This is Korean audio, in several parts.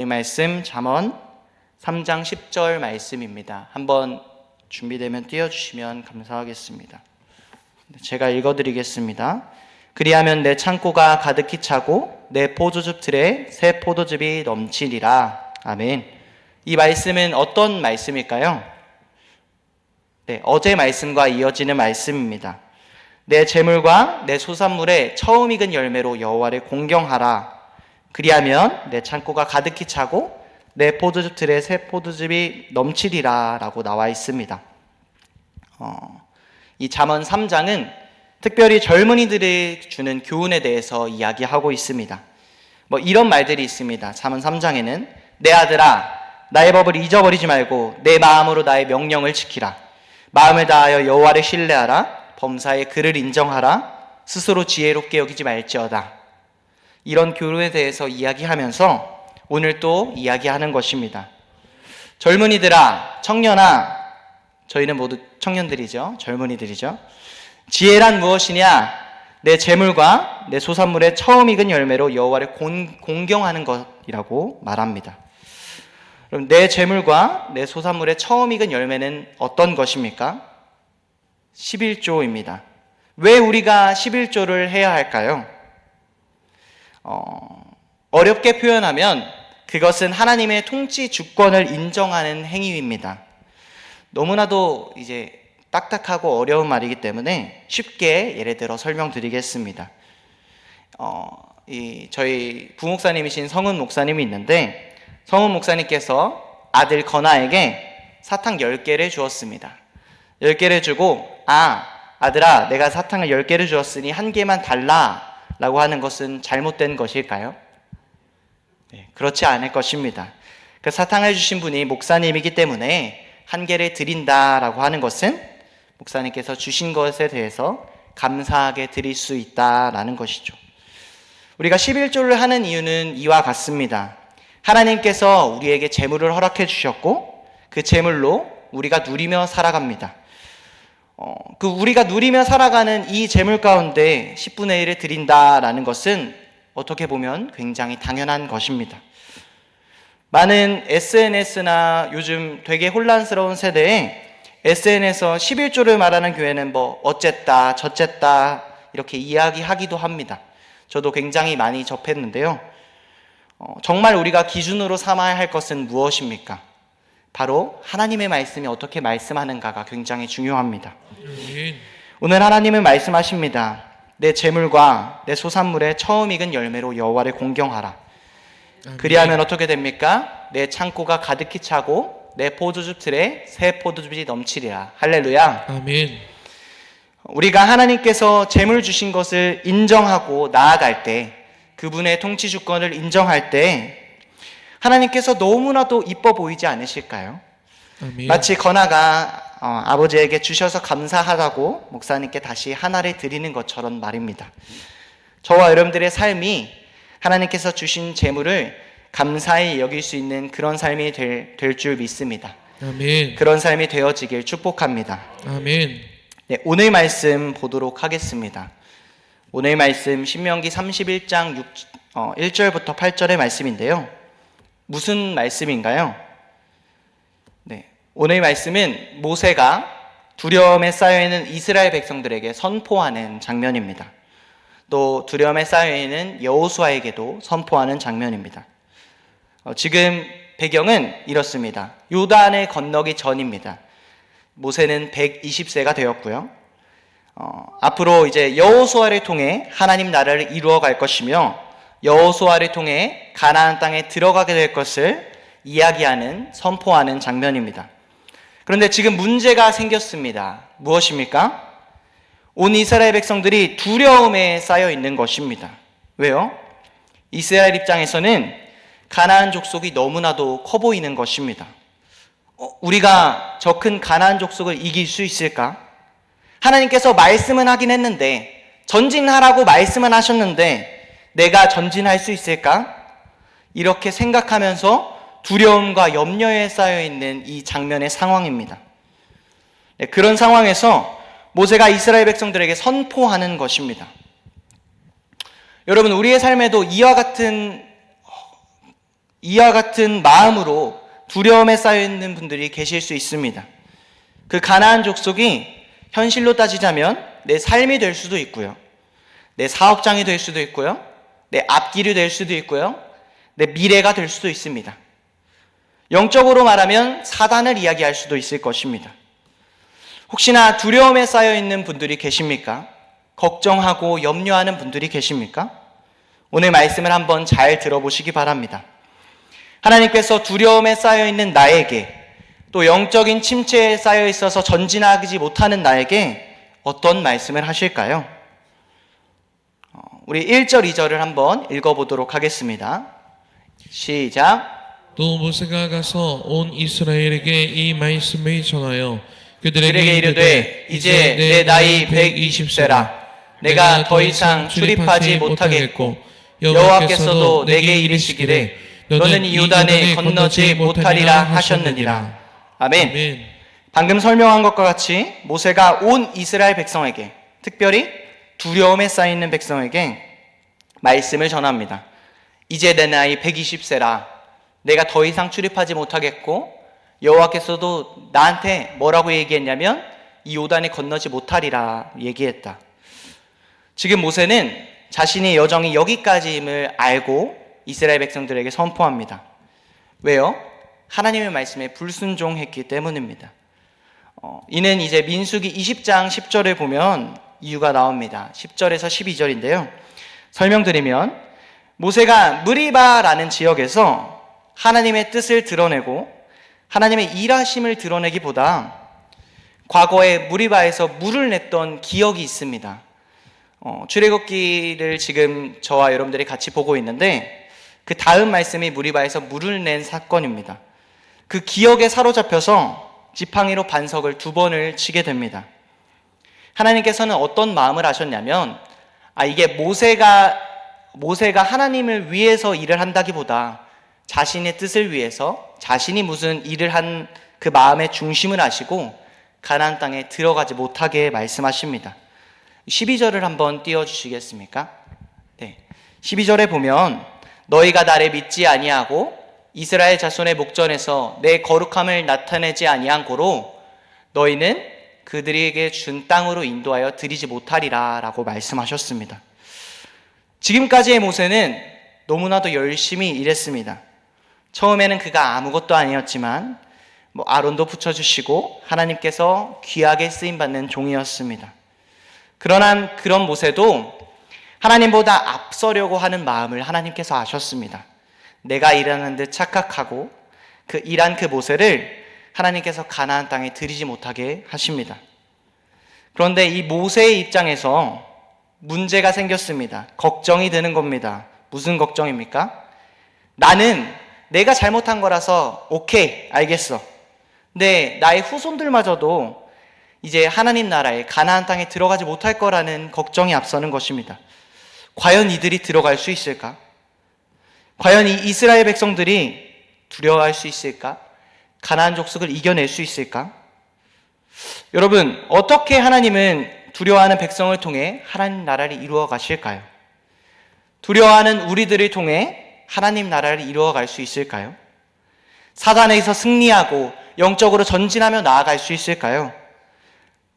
이 말씀 잠언 3장 10절 말씀입니다. 한번 준비되면 띄워주시면 감사하겠습니다. 제가 읽어드리겠습니다. 그리하면 내 창고가 가득히 차고 내 포도즙 틀에 새 포도즙이 넘치리라. 아멘. 이 말씀은 어떤 말씀일까요? 어제 말씀과 이어지는 말씀입니다. 내 재물과 내 소산물에 처음 익은 열매로 여호와를 공경하라. 그리하면 내 창고가 가득히 차고 내 포도즙 틀에 새 포도즙이 넘치리라 라고 나와 있습니다. 이 잠언 3장은 특별히 젊은이들이 주는 교훈에 대해서 이야기하고 있습니다. 이런 말들이 있습니다. 잠언 3장에는 내 아들아 나의 법을 잊어버리지 말고 내 마음으로 나의 명령을 지키라. 마음을 다하여 여호와를 신뢰하라. 범사의 그를 인정하라. 스스로 지혜롭게 여기지 말지어다. 이런 교훈에 대해서 이야기하면서 오늘 또 이야기하는 것입니다. 젊은이들아, 청년아, 저희는 모두 청년들이죠. 젊은이들이죠. 지혜란 무엇이냐? 내 재물과 내 소산물의 처음 익은 열매로 여호와를 공경하는 것이라고 말합니다. 그럼 내 재물과 내 소산물의 처음 익은 열매는 어떤 것입니까? 11조입니다. 왜 우리가 11조를 해야 할까요? 어렵게 표현하면 그것은 하나님의 통치 주권을 인정하는 행위입니다. 너무나도 이제 딱딱하고 어려운 말이기 때문에 쉽게 예를 들어 설명드리겠습니다. 저희 부목사님이신 성은 목사님이 있는데 성은 목사님께서 아들 건아에게 사탕 10개를 주었습니다. 10개를 주고 아들아 내가 사탕을 10개를 주었으니 한 개만 달라 라고 하는 것은 잘못된 것일까요? 네, 그렇지 않을 것입니다. 그 사탕을 주신 분이 목사님이기 때문에 한 개를 드린다라고 하는 것은 목사님께서 주신 것에 대해서 감사하게 드릴 수 있다라는 것이죠. 우리가 11조를 하는 이유는 이와 같습니다. 하나님께서 우리에게 재물을 허락해 주셨고 그 재물로 우리가 누리며 살아갑니다. 우리가 누리며 살아가는 이 재물 가운데 10분의 1을 드린다라는 것은 어떻게 보면 굉장히 당연한 것입니다. 많은 SNS나 요즘 되게 혼란스러운 세대에 SNS에서 11조를 말하는 교회는 어쨌다 저쨌다 이렇게 이야기하기도 합니다. 저도 굉장히 많이 접했는데요. 정말 우리가 기준으로 삼아야 할 것은 무엇입니까? 바로 하나님의 말씀이 어떻게 말씀하는가가 굉장히 중요합니다. 오늘 하나님은 말씀하십니다. 내 재물과 내 소산물의 처음 익은 열매로 여호와를 공경하라. 그리하면 어떻게 됩니까? 내 창고가 가득히 차고 내 포도즙 틀에 새 포도즙이 넘치리라. 할렐루야. 아멘. 우리가 하나님께서 재물 주신 것을 인정하고 나아갈 때, 그분의 통치 주권을 인정할 때 하나님께서 너무나도 이뻐 보이지 않으실까요? 아멘. 마치 건아가 아버지에게 주셔서 감사하다고 목사님께 다시 하나를 드리는 것처럼 말입니다. 저와 여러분들의 삶이 하나님께서 주신 재물을 감사히 여길 수 있는 그런 삶이 될 줄 믿습니다. 아멘. 그런 삶이 되어지길 축복합니다. 아멘. 네, 오늘 말씀 보도록 하겠습니다. 오늘 말씀 신명기 31장 1절부터 8절의 말씀인데요. 무슨 말씀인가요? 네, 오늘 말씀은 모세가 두려움에 쌓여있는 이스라엘 백성들에게 선포하는 장면입니다. 또 두려움에 쌓여있는 여호수아에게도 선포하는 장면입니다. 지금 배경은 이렇습니다. 요단을 건너기 전입니다. 모세는 120세가 되었고요. 앞으로 이제 여호수아를 통해 하나님 나라를 이루어 갈 것이며 여호수아를 통해 가나안 땅에 들어가게 될 것을 이야기하는 선포하는 장면입니다. 그런데 지금 문제가 생겼습니다. 무엇입니까? 온 이스라엘 백성들이 두려움에 쌓여 있는 것입니다. 왜요? 이스라엘 입장에서는 가나안 족속이 너무나도 커 보이는 것입니다. 우리가 저 큰 가나안 족속을 이길 수 있을까? 하나님께서 말씀은 하긴 했는데 전진하라고 말씀은 하셨는데 내가 전진할 수 있을까? 이렇게 생각하면서 두려움과 염려에 쌓여있는 이 장면의 상황입니다. 네, 그런 상황에서 모세가 이스라엘 백성들에게 선포하는 것입니다. 여러분, 우리의 삶에도 이와 같은 이와 같은 마음으로 두려움에 쌓여 있는 분들이 계실 수 있습니다. 그 가나안 족속이 현실로 따지자면 내 삶이 될 수도 있고요. 내 사업장이 될 수도 있고요. 내 앞길이 될 수도 있고요. 내 미래가 될 수도 있습니다. 영적으로 말하면 사단을 이야기할 수도 있을 것입니다. 혹시나 두려움에 쌓여 있는 분들이 계십니까? 걱정하고 염려하는 분들이 계십니까? 오늘 말씀을 한번 잘 들어보시기 바랍니다. 하나님께서 두려움에 쌓여 있는 나에게, 또 영적인 침체에 쌓여 있어서 전진하지 못하는 나에게 어떤 말씀을 하실까요? 우리 1절, 2절을 한번 읽어보도록 하겠습니다. 시작. 또 모세가 가서 온 이스라엘에게 이 말씀을 전하여 그들에게 이르되 이제 내 나이 120세라 내가 더 이상 출입하지 못하겠고 여호와께서도 내게 이르시기를 너는 이 요단에 건너지 못하리라 하셨느니라. 아멘. 방금 설명한 것과 같이 모세가 온 이스라엘 백성에게, 특별히 두려움에 쌓여 있는 백성에게 말씀을 전합니다. 이제 내 나이 120세라 내가 더 이상 출입하지 못하겠고 여호와께서도 나한테 뭐라고 얘기했냐면 이 요단에 건너지 못하리라 얘기했다. 지금 모세는 자신의 여정이 여기까지임을 알고 이스라엘 백성들에게 선포합니다. 왜요? 하나님의 말씀에 불순종했기 때문입니다. 이는 이제 민수기 20장 10절에 보면 이유가 나옵니다. 10절에서 12절인데요. 설명드리면 모세가 무리바라는 지역에서 하나님의 뜻을 드러내고 하나님의 일하심을 드러내기보다 과거에 무리바에서 물을 냈던 기억이 있습니다. 출애굽기를 지금 저와 여러분들이 같이 보고 있는데 그 다음 말씀이 무리바에서 물을 낸 사건입니다. 그 기억에 사로잡혀서 지팡이로 반석을 2번을 치게 됩니다. 하나님께서는 어떤 마음을 하셨냐면 이게 모세가 하나님을 위해서 일을 한다기보다 자신의 뜻을 위해서 자신이 무슨 일을 한 그 마음의 중심을 아시고 가나안 땅에 들어가지 못하게 말씀하십니다. 12절을 한번 띄워주시겠습니까? 네. 12절에 보면 너희가 나를 믿지 아니하고 이스라엘 자손의 목전에서 내 거룩함을 나타내지 아니한 고로 너희는 그들에게 준 땅으로 인도하여 드리지 못하리라 라고 말씀하셨습니다. 지금까지의 모세는 너무나도 열심히 일했습니다. 처음에는 그가 아무것도 아니었지만 아론도 붙여주시고 하나님께서 귀하게 쓰임받는 종이었습니다. 그러나 그런 모세도 하나님보다 앞서려고 하는 마음을 하나님께서 아셨습니다. 내가 일하는 듯 착각하고 일한 그 모세를 하나님께서 가나안 땅에 들이지 못하게 하십니다. 그런데 이 모세의 입장에서 문제가 생겼습니다. 걱정이 되는 겁니다. 무슨 걱정입니까? 나는 내가 잘못한 거라서 오케이, 알겠어. 근데 나의 후손들마저도 이제 하나님 나라에 가나안 땅에 들어가지 못할 거라는 걱정이 앞서는 것입니다. 과연 이들이 들어갈 수 있을까? 과연 이 이스라엘 백성들이 두려워할 수 있을까? 가나안 족속을 이겨낼 수 있을까? 여러분, 어떻게 하나님은 두려워하는 백성을 통해 하나님 나라를 이루어 가실까요? 두려워하는 우리들을 통해 하나님 나라를 이루어 갈 수 있을까요? 사단에서 승리하고 영적으로 전진하며 나아갈 수 있을까요?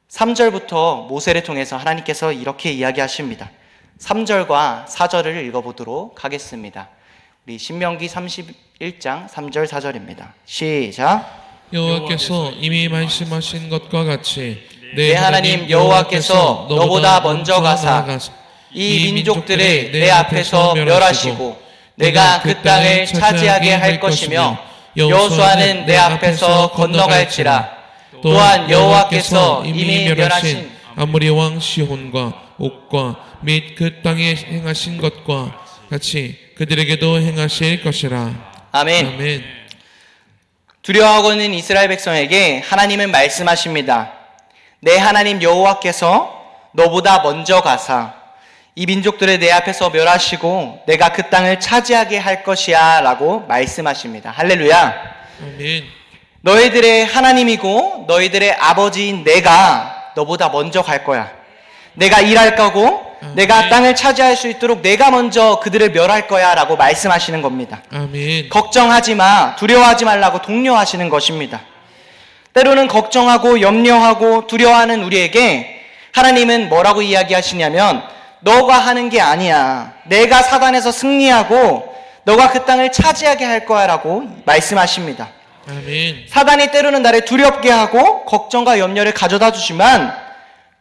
3절부터 모세를 통해서 하나님께서 이렇게 이야기하십니다. 3절과 4절을 읽어보도록 하겠습니다. 우리 신명기 31장 3절 4절입니다. 시작. 여호와께서 이미 말씀하신 것과 같이 내 하나님 여호와께서 너보다 먼저 가사 이 민족들을 내 앞에서 멸하시고 내가 그 땅을 차지하게 할 것이며 여호수아는 내 앞에서 건너갈지라. 또한 여호와께서 이미 멸하신 아모리 왕 시혼과 옥과 및 그 땅에 행하신 것과 같이 그들에게도 행하실 것이라. 아멘. 아멘. 두려워하고 있는 이스라엘 백성에게 하나님은 말씀하십니다. 내 하나님 여호와께서 너보다 먼저 가사 이 민족들을 내 앞에서 멸하시고 내가 그 땅을 차지하게 할 것이야 라고 말씀하십니다. 할렐루야. 아멘. 너희들의 하나님이고 너희들의 아버지인 내가 너보다 먼저 갈 거야. 내가 일할 거고 내가 땅을 차지할 수 있도록 내가 먼저 그들을 멸할 거야 라고 말씀하시는 겁니다. 아멘. 걱정하지 마, 두려워하지 말라고 독려하시는 것입니다. 때로는 걱정하고 염려하고 두려워하는 우리에게 하나님은 뭐라고 이야기하시냐면 너가 하는 게 아니야. 내가 사단에서 승리하고 너가 그 땅을 차지하게 할 거야 라고 말씀하십니다. 아멘. 사단이 때로는 나를 두렵게 하고 걱정과 염려를 가져다 주지만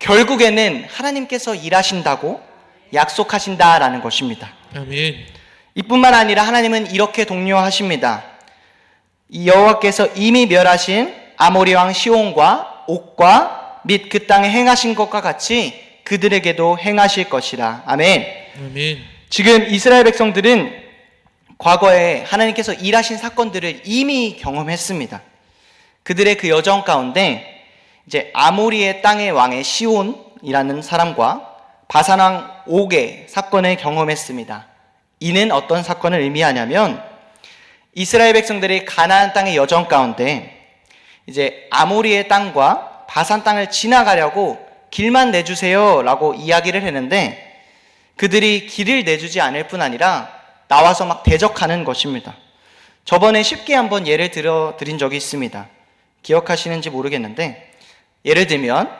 결국에는 하나님께서 일하신다고 약속하신다라는 것입니다. 아멘. 이뿐만 아니라 하나님은 이렇게 독려하십니다. 이 여호와께서 이미 멸하신 아모리 왕 시온과 옥과 및 그 땅에 행하신 것과 같이 그들에게도 행하실 것이라. 아멘. 아멘. 지금 이스라엘 백성들은 과거에 하나님께서 일하신 사건들을 이미 경험했습니다. 그들의 그 여정 가운데 이제 아모리의 땅의 왕의 시온이라는 사람과 바산 왕 옥의 사건을 경험했습니다. 이는 어떤 사건을 의미하냐면 이스라엘 백성들이 가나안 땅의 여정 가운데 이제 아모리의 땅과 바산 땅을 지나가려고 길만 내주세요 라고 이야기를 했는데 그들이 길을 내주지 않을 뿐 아니라 나와서 막 대적하는 것입니다. 저번에 쉽게 한번 예를 들어 드린 적이 있습니다. 기억하시는지 모르겠는데 예를 들면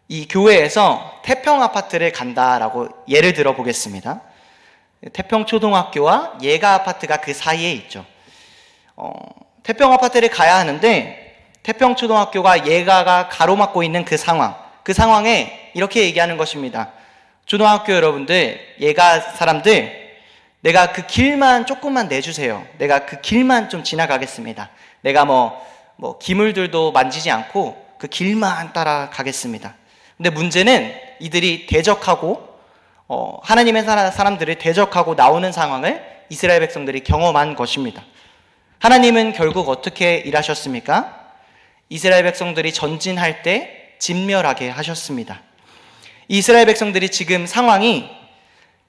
이 교회에서 태평 아파트를 간다라고 예를 들어 보겠습니다. 태평 초등학교와 예가 아파트가 그 사이에 있죠. 태평 아파트를 가야 하는데 태평 초등학교가 예가가 가로막고 있는 그 상황에 이렇게 얘기하는 것입니다. 초등학교 여러분들, 예가 사람들, 내가 그 길만 조금만 내주세요. 내가 그 길만 좀 지나가겠습니다. 내가 뭐 기물들도 만지지 않고 그 길만 따라가겠습니다. 근데 문제는 이들이 대적하고 하나님의 사람들을 대적하고 나오는 상황을 이스라엘 백성들이 경험한 것입니다. 하나님은 결국 어떻게 일하셨습니까? 이스라엘 백성들이 전진할 때 진멸하게 하셨습니다. 이스라엘 백성들이 지금 상황이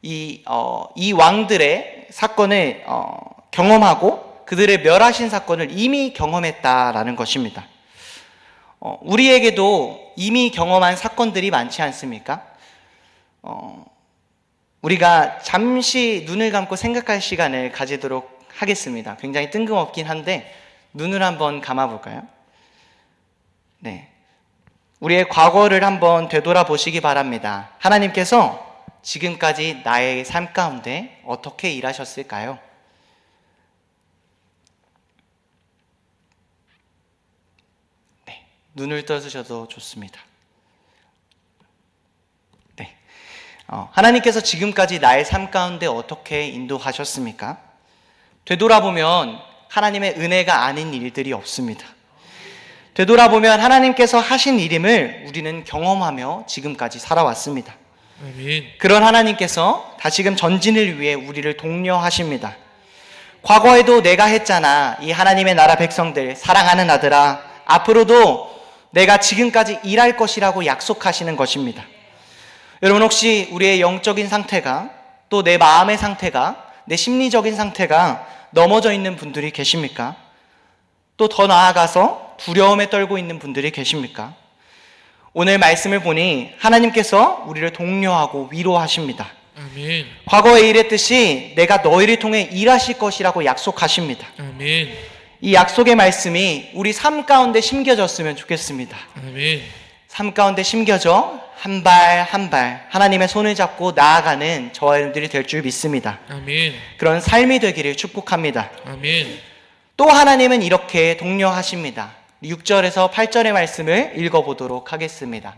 이 왕들의 사건을 경험하고 그들을 멸하신 사건을 이미 경험했다라는 것입니다. 우리에게도 이미 경험한 사건들이 많지 않습니까? 우리가 잠시 눈을 감고 생각할 시간을 가지도록 하겠습니다. 굉장히 뜬금없긴 한데 눈을 한번 감아볼까요? 네, 우리의 과거를 한번 되돌아보시기 바랍니다. 하나님께서 지금까지 나의 삶 가운데 어떻게 일하셨을까요? 네, 눈을 떠주셔도 좋습니다. 네, 하나님께서 지금까지 나의 삶 가운데 어떻게 인도하셨습니까? 되돌아보면 하나님의 은혜가 아닌 일들이 없습니다. 되돌아보면 하나님께서 하신 일임을 우리는 경험하며 지금까지 살아왔습니다. 아멘. 그런 하나님께서 다시금 전진을 위해 우리를 독려하십니다. 과거에도 내가 했잖아. 이 하나님의 나라 백성들 사랑하는 아들아, 앞으로도 내가 지금까지 일할 것이라고 약속하시는 것입니다. 여러분, 혹시 우리의 영적인 상태가, 또 내 마음의 상태가, 내 심리적인 상태가 넘어져 있는 분들이 계십니까? 또 더 나아가서 두려움에 떨고 있는 분들이 계십니까? 오늘 말씀을 보니 하나님께서 우리를 독려하고 위로하십니다. 아멘. 과거에 이랬듯이 내가 너희를 통해 일하실 것이라고 약속하십니다. 아멘. 이 약속의 말씀이 우리 삶 가운데 심겨졌으면 좋겠습니다. 아멘. 삶 가운데 심겨져 한 발 한 발 하나님의 손을 잡고 나아가는 저와 여러분들이 될 줄 믿습니다. 아멘. 그런 삶이 되기를 축복합니다. 아멘. 또 하나님은 이렇게 독려하십니다. 6절에서 8절의 말씀을 읽어보도록 하겠습니다.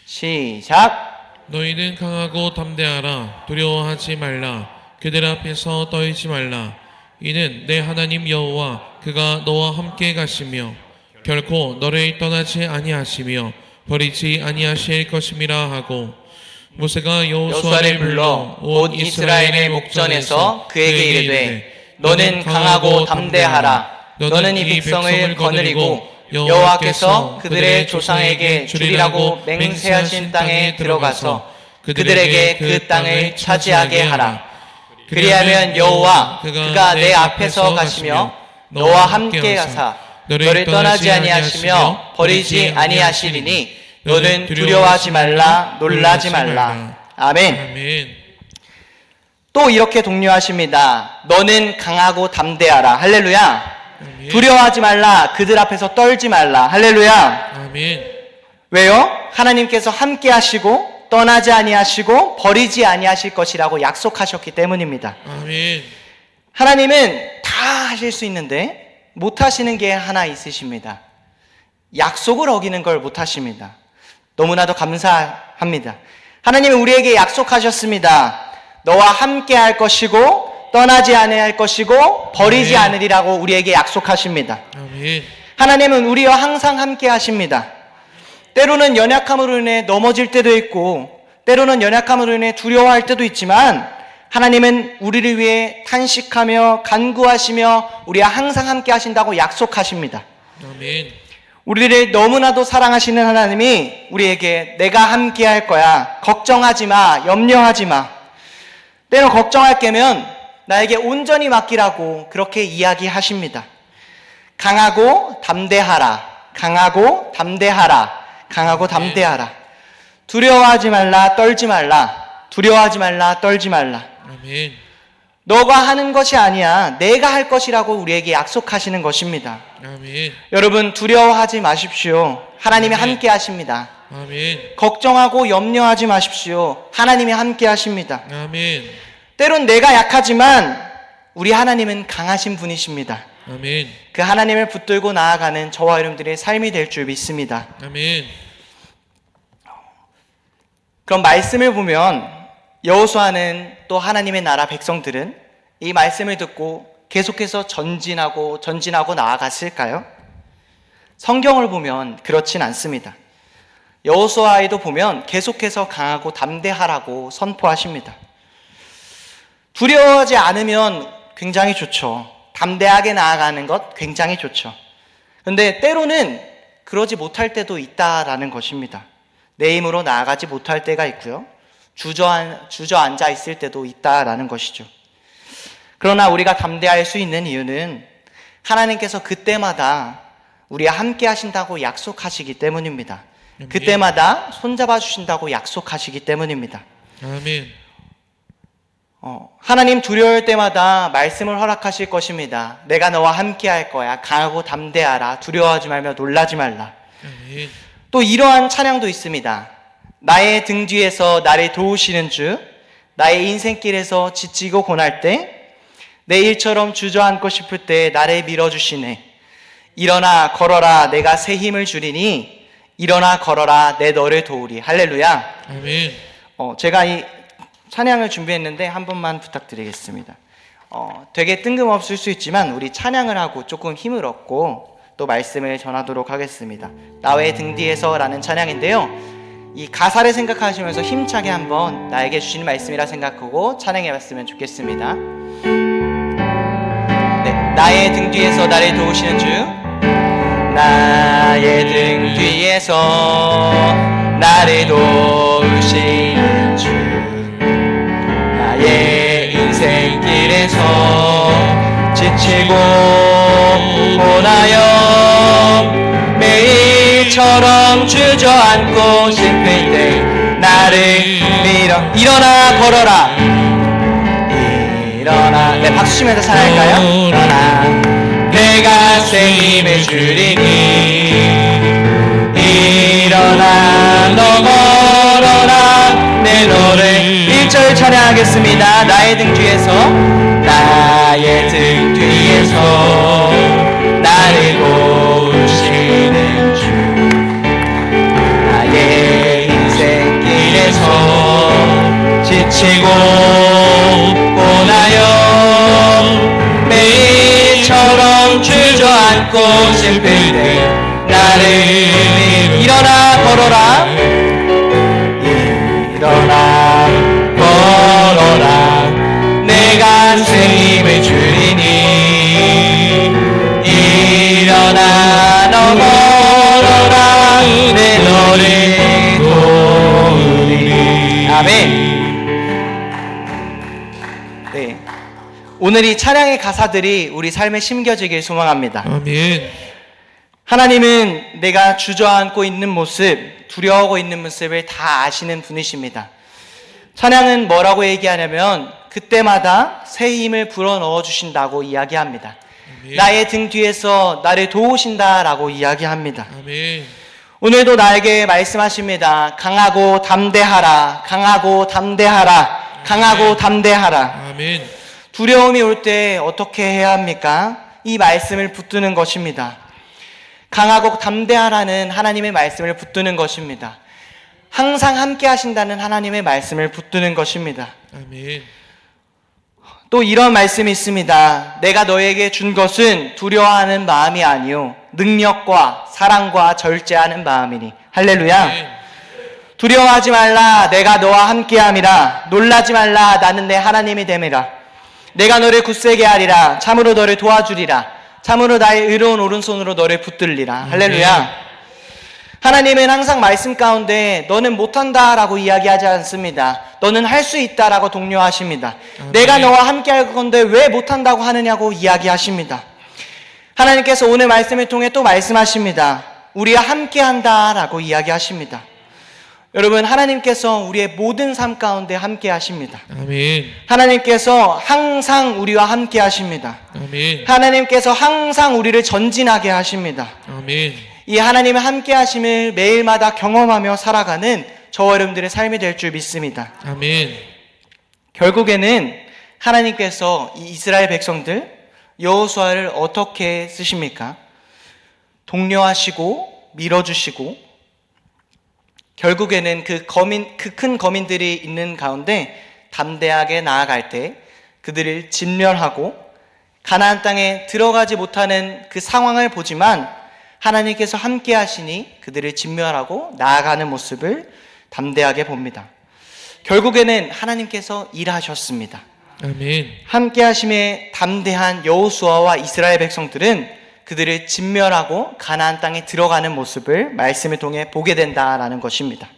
시작! 너희는 강하고 담대하라. 두려워하지 말라. 그들 앞에서 떨지 말라. 이는 내 하나님 여호와 그가 너와 함께 가시며 결코 너를 떠나지 아니하시며 버리지 아니하실 것임이라 하고, 모세가 여호수아를 불러 온 이스라엘의 목전에서 그에게 이르되 너는 강하고 담대하라. 너는 이 백성을 거느리고 여호와께서 그들의 조상에게 주리라고 맹세하신 땅에 들어가서 그들에게 그 땅을 차지하게 하라. 그리하면 여호와 그가 내 앞에서 가시며 너와 함께 가사 너를 떠나지 아니하시며 버리지 아니하시리니 너는 두려워하지 말라, 놀라지 말라. 아멘. 아멘. 또 이렇게 독려하십니다. 너는 강하고 담대하라. 할렐루야. 아멘. 두려워하지 말라. 그들 앞에서 떨지 말라. 할렐루야. 아멘. 왜요? 하나님께서 함께 하시고 떠나지 아니하시고 버리지 아니하실 것이라고 약속하셨기 때문입니다. 아멘. 하나님은 다 하실 수 있는데 못 하시는 게 하나 있으십니다. 약속을 어기는 걸 못 하십니다. 너무나도 감사합니다. 하나님은 우리에게 약속하셨습니다. 너와 함께 할 것이고 떠나지 아니할 것이고 버리지 아멘. 않으리라고 우리에게 약속하십니다. 아멘. 하나님은 우리와 항상 함께 하십니다. 때로는 연약함으로 인해 넘어질 때도 있고 때로는 연약함으로 인해 두려워할 때도 있지만 하나님은 우리를 위해 탄식하며 간구하시며 우리와 항상 함께 하신다고 약속하십니다. 아멘. 우리를 너무나도 사랑하시는 하나님이 우리에게 내가 함께 할 거야. 걱정하지 마. 염려하지 마. 때로 걱정할 게면 나에게 온전히 맡기라고 그렇게 이야기하십니다. 강하고 담대하라. 강하고 담대하라. 강하고 담대하라. 두려워하지 말라. 떨지 말라. 두려워하지 말라. 떨지 말라. 아멘. 너가 하는 것이 아니야. 내가 할 것이라고 우리에게 약속하시는 것입니다. 아멘. 여러분 두려워하지 마십시오. 하나님이 아멘. 함께 하십니다. 아멘. 걱정하고 염려하지 마십시오. 하나님이 함께 하십니다. 아멘. 때론 내가 약하지만 우리 하나님은 강하신 분이십니다. 아멘. 그 하나님을 붙들고 나아가는 저와 여러분들의 삶이 될 줄 믿습니다. 아멘. 그럼 말씀을 보면 여호수아는 또 하나님의 나라 백성들은 이 말씀을 듣고 계속해서 전진하고 나아갔을까요? 성경을 보면 그렇진 않습니다. 여호수아에도 보면 계속해서 강하고 담대하라고 선포하십니다. 두려워하지 않으면 굉장히 좋죠. 담대하게 나아가는 것 굉장히 좋죠. 그런데 때로는 그러지 못할 때도 있다라는 것입니다. 내 힘으로 나아가지 못할 때가 있고요. 주저앉아 있을 때도 있다라는 것이죠. 그러나 우리가 담대할 수 있는 이유는 하나님께서 그때마다 우리와 함께 하신다고 약속하시기 때문입니다. 그때마다 손잡아 주신다고 약속하시기 때문입니다. 아멘. 하나님 두려울 때마다 말씀을 허락하실 것입니다. 내가 너와 함께 할 거야. 강하고 담대하라. 두려워하지 말며 놀라지 말라. 아멘. 또 이러한 찬양도 있습니다. 나의 등 뒤에서 나를 도우시는 주, 나의 인생길에서 지치고 고날 때, 내 일처럼 주저앉고 싶을 때 나를 밀어주시네. 일어나 걸어라 내가 새 힘을 주리니 일어나 걸어라 내 너를 도우리. 할렐루야. 아멘. 제가 이 찬양을 준비했는데 한 번만 부탁드리겠습니다. 되게 뜬금없을 수 있지만 우리 찬양을 하고 조금 힘을 얻고 또 말씀을 전하도록 하겠습니다. 나의 등 뒤에서 라는 찬양인데요. 이 가사를 생각하시면서 힘차게 한번 나에게 주신 말씀이라 생각하고 찬양해 봤으면 좋겠습니다. 네, 나의 등 뒤에서 나를 도우시는 주, 나의 등 뒤에서 나를 도우시는 주, 나의 인생길에서 지치고 고나여 매일처럼 주저앉고 싶을 때 나를 일어나 걸어라. 일어나. 네, 박수 치면서 찬양할까요? 일어나 내가 새 힘을 주리니 일어나 너 걸어라 내 너를 1절 찬양하겠습니다. 나의 등 뒤에서 나의 등 뒤에서 나를 도우시는 주, 나의 인생길에서 지치고 고나여 매일처럼 주저앉고 싶을 때 나를 일어나 걸어라. 일어나 걸어라 내가 새 힘을 주리니 일어나 너 걸어라 내 너를 도우리. 아멘. 네, 오늘 이 찬양의 가사들이 우리 삶에 심겨지길 소망합니다. 아멘. 하나님은 내가 주저앉고 있는 모습, 두려워하고 있는 모습을 다 아시는 분이십니다. 찬양은 뭐라고 얘기하냐면 그때마다 새 힘을 불어넣어 주신다고 이야기합니다. 아멘. 나의 등 뒤에서 나를 도우신다라고 이야기합니다. 아멘. 오늘도 나에게 말씀하십니다. 강하고 담대하라. 강하고 담대하라. 강하고 담대하라. 아멘. 두려움이 올 때 어떻게 해야 합니까? 이 말씀을 붙드는 것입니다. 강하고 담대하라는 하나님의 말씀을 붙드는 것입니다. 항상 함께 하신다는 하나님의 말씀을 붙드는 것입니다. 아멘. 또 이런 말씀이 있습니다. 내가 너에게 준 것은 두려워하는 마음이 아니요 능력과 사랑과 절제하는 마음이니. 할렐루야. 아멘. 두려워하지 말라. 내가 너와 함께함이라. 놀라지 말라. 나는 내 하나님이 됨이라. 내가 너를 굳세게 하리라. 참으로 너를 도와주리라. 참으로 나의 의로운 오른손으로 너를 붙들리라. 할렐루야. 하나님은 항상 말씀 가운데 너는 못한다라고 이야기하지 않습니다. 너는 할 수 있다라고 독려하십니다. 아멘. 내가 너와 함께 할 건데 왜 못한다고 하느냐고 이야기하십니다. 하나님께서 오늘 말씀을 통해 또 말씀하십니다. 우리와 함께 한다라고 이야기하십니다. 여러분, 하나님께서 우리의 모든 삶 가운데 함께 하십니다. 아멘. 하나님께서 항상 우리와 함께 하십니다. 아멘. 하나님께서 항상 우리를 전진하게 하십니다. 아멘. 이 하나님의 함께 하심을 매일마다 경험하며 살아가는 저와 여러분들의 삶이 될 줄 믿습니다. 아멘. 결국에는 하나님께서 이 이스라엘 백성들 여호수아를 어떻게 쓰십니까? 독려하시고 밀어주시고 결국에는 그 큰 거민들이 있는 가운데 담대하게 나아갈 때 그들을 진멸하고 가나안 땅에 들어가지 못하는 그 상황을 보지만 하나님께서 함께 하시니 그들을 진멸하고 나아가는 모습을 담대하게 봅니다. 결국에는 하나님께서 일하셨습니다. 아멘. 함께 하심에 담대한 여호수아와 이스라엘 백성들은 그들을 진멸하고 가나안 땅에 들어가는 모습을 말씀을 통해 보게 된다라는 것입니다.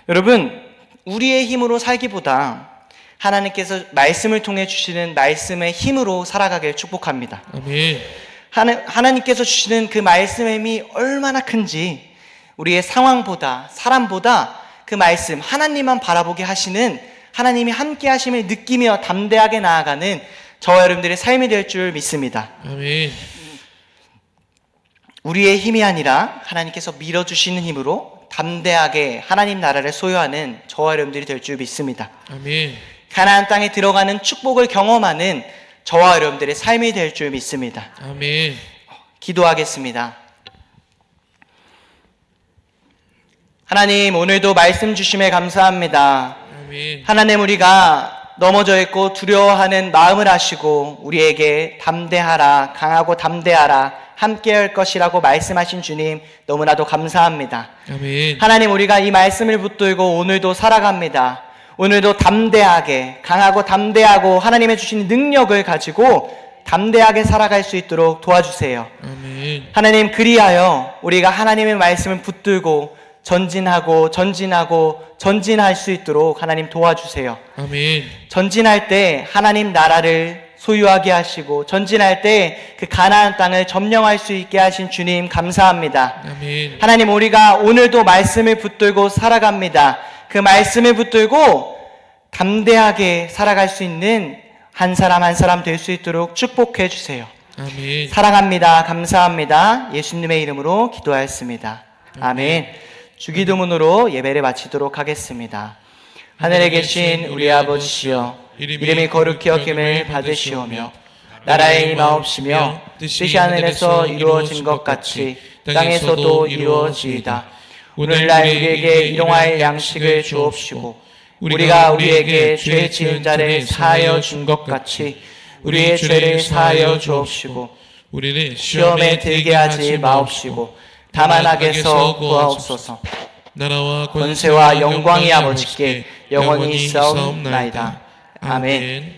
여러분, 우리의 힘으로 살기보다 하나님께서 말씀을 통해 주시는 말씀의 힘으로 살아가길 축복합니다. 아멘. 하나님께서 주시는 그 말씀의 힘이 얼마나 큰지 우리의 상황보다 사람보다 그 말씀 하나님만 바라보게 하시는 하나님이 함께 하심을 느끼며 담대하게 나아가는 저와 여러분들의 삶이 될 줄 믿습니다. 아멘. 우리의 힘이 아니라 하나님께서 밀어주시는 힘으로 담대하게 하나님 나라를 소유하는 저와 여러분들이 될 줄 믿습니다. 아멘. 가나안 땅에 들어가는 축복을 경험하는 저와 여러분들의 삶이 될 줄 믿습니다. 아멘. 기도하겠습니다. 하나님, 오늘도 말씀 주심에 감사합니다. 아멘. 하나님, 우리가 넘어져 있고 두려워하는 마음을 아시고 우리에게 담대하라, 강하고 담대하라, 함께할 것이라고 말씀하신 주님 너무나도 감사합니다. 아멘. 하나님, 우리가 이 말씀을 붙들고 오늘도 살아갑니다. 오늘도 담대하게, 강하고 담대하고 하나님의 주신 능력을 가지고 담대하게 살아갈 수 있도록 도와주세요. 아멘. 하나님, 그리하여 우리가 하나님의 말씀을 붙들고 전진하고 전진할 수 있도록 하나님 도와주세요. 아멘. 전진할 때 하나님 나라를 소유하게 하시고 전진할 때 그 가나안 땅을 점령할 수 있게 하신 주님 감사합니다. 아멘. 하나님, 우리가 오늘도 말씀을 붙들고 살아갑니다. 그 말씀을 붙들고 담대하게 살아갈 수 있는 한 사람 한 사람 될 수 있도록 축복해 주세요. 아멘. 사랑합니다. 감사합니다. 예수님의 이름으로 기도하였습니다. 아멘. 주기도문으로 예배를 마치도록 하겠습니다. 하늘에 계신 우리 아버지시여, 이름이 거룩히 여김을 받으시오며 나라의 임하옵시며 뜻이 하늘에서 이루어진 것 같이 땅에서도 이루어지이다. 오늘날 우리에게 일용할 양식을 주옵시고 우리가 우리에게 죄 지은 자를 사하여 준 것 같이 우리의 죄를 사하여 주옵시고 우리를 시험에 들게 하지 마옵시고 다만 악에서 구하옵소서. 나라와 권세와 영광이 아버지께 영원히 있사옵나이다. 아멘.